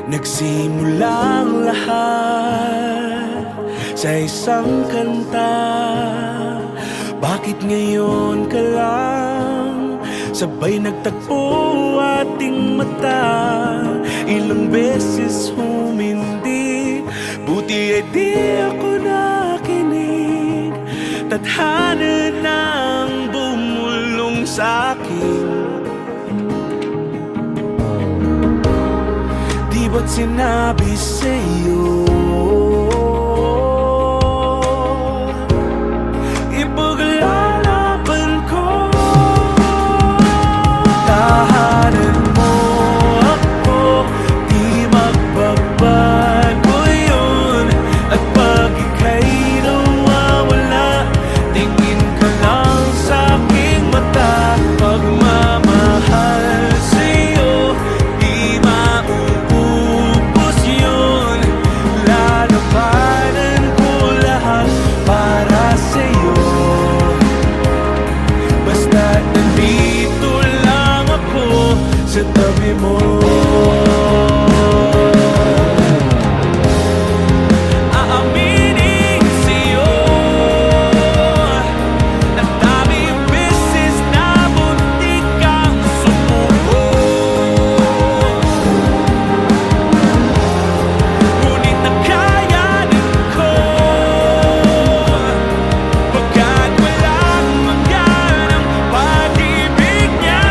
Nagsimulang lahat sa isang kanta. Bakit ngayon ka lang sabay nagtagpo ating mata? Ilang beses humindi, buti ay di ako nakinig. Tadhana nang bumulong sa'kin. Di ba't sinabi sa'yo ipaglalaban ko? Tahanan mo ako, di magbabago yun. At pag ika'y nawawala, tingin ka lang sa'king mata. Pagmamahal sa'yo, di mauubos yun. Lalabanan ko lahat para sa'yo. Basta't nandito lang ako sa tabi mo. Aaminin sa'yo, ang daming beses na muntik kang sumuko. Ngunit nakayanan ko, pagkat walang hanggan ang pag-ibig niya.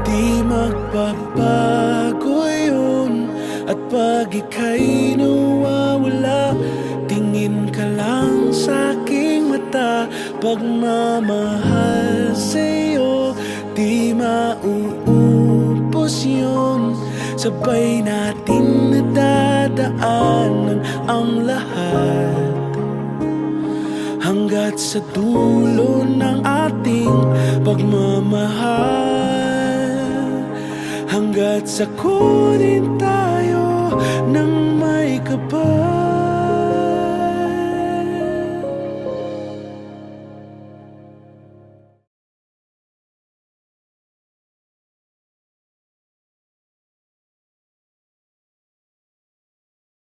Di magbabago yun. At pag ika'y nawawala, tingin ka lang sa'king mata. Pagmamahal sa'yo, di mauubos yun. Sabay natin nadadaanan ang lahat hanggat sa dulo ng ating pagmamahal. Hanggat sa kunin tayo ng may kapal.